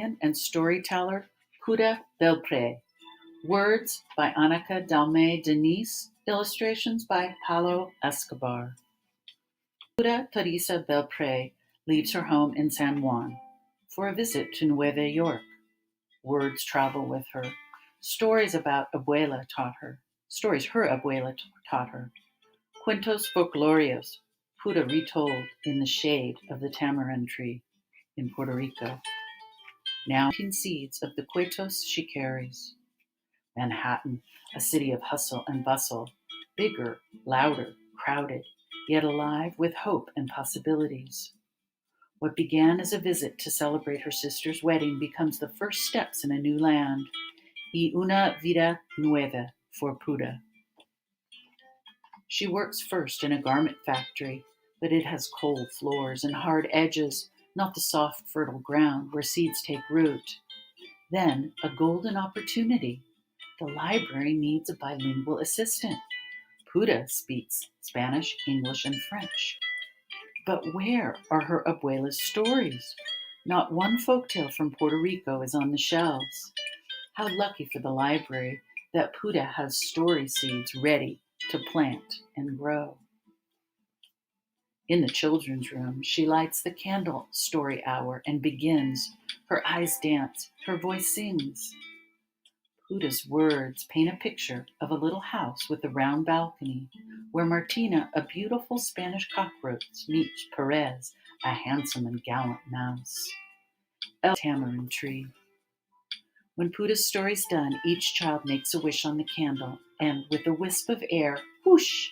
Librarian and Storyteller, Puda, Belpre. Words by Annika Dalmé Denise. Illustrations by Paulo Escobar. Puda Teresa Belpre leaves her home in San Juan for a visit to Nueva York. Words travel with her. Stories about abuela taught her. Stories her abuela taught her. Cuentos folklóricos, Puda retold in the shade of the tamarind tree in Puerto Rico. Now 19 seeds of the cuentos she carries. Manhattan, a city of hustle and bustle, bigger, louder, crowded, yet alive with hope and possibilities. What began as a visit to celebrate her sister's wedding becomes the first steps in a new land, y una vida nueva for Puda. She works first in a garment factory, but it has cold floors and hard edges, not the soft, fertile ground where seeds take root. Then, a golden opportunity. The library needs a bilingual assistant. Puda speaks Spanish, English, and French. But where are her abuela's stories? Not one folktale from Puerto Rico is on the shelves. How lucky for the library that Puda has story seeds ready to plant and grow. In the children's room, she lights the candle story hour and begins. Her eyes dance, her voice sings. Puda's words paint a picture of a little house with a round balcony where Martina, a beautiful Spanish cockroach, meets Perez, a handsome and gallant mouse. A tamarind tree. When Puda's story's done, each child makes a wish on the candle, and with a wisp of air, whoosh,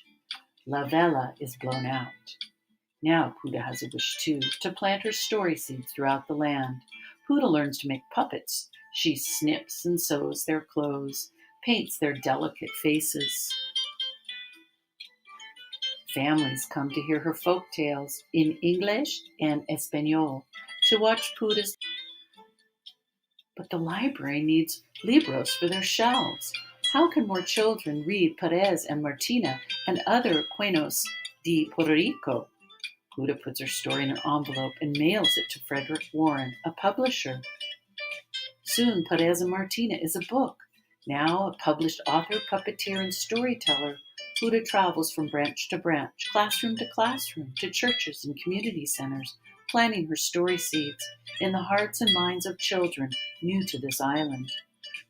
la vela is blown out. Now Puda has a wish too, to plant her story seeds throughout the land. Puda learns to make puppets. She snips and sews their clothes, paints their delicate faces. Families come to hear her folk tales in English and Espanol, to watch Puda's. But the library needs libros for their shelves. How can more children read Perez and Martina and other cuentos de Puerto Rico? Puda puts her story in an envelope and mails it to Frederick Warren, a publisher. Soon, Perez and Martina is a book. Now a published author, puppeteer, and storyteller, Puda travels from branch to branch, classroom to churches and community centers, planting her story seeds in the hearts and minds of children new to this island,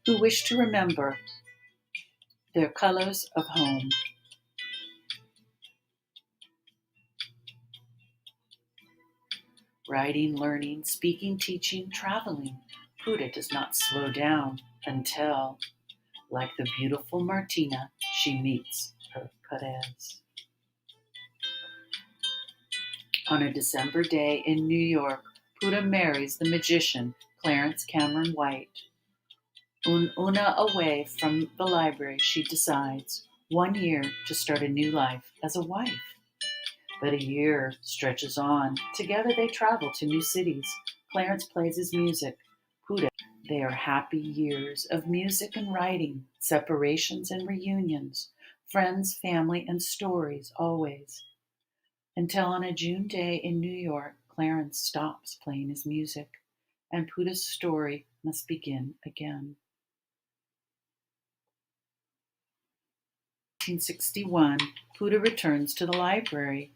who wish to remember their colors of home. Writing, learning, speaking, teaching, traveling, Puda does not slow down until, like the beautiful Martina, she meets her Perez. On a December day in New York, Puda marries the magician Clarence Cameron White. Una away from the library, she decides 1 year to start a new life as a wife. But a year stretches on. Together they travel to new cities. Clarence plays his music. Puda. They are happy years of music and writing, separations and reunions, friends, family, and stories always. Until on a June day in New York, Clarence stops playing his music, and Puda's story must begin again. 1961, Puda returns to the library.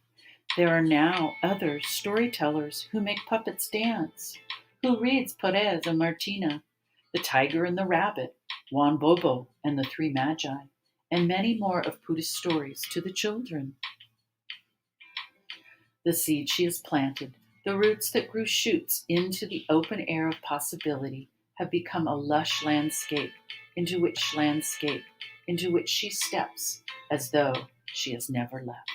There are now other storytellers who make puppets dance. Who reads Perez and Martina, The Tiger and the Rabbit, Juan Bobo and the Three Magi, and many more of Puda's stories to the children. The seed she has planted, the roots that grew shoots into the open air of possibility, have become a lush landscape into which she steps as though she has never left.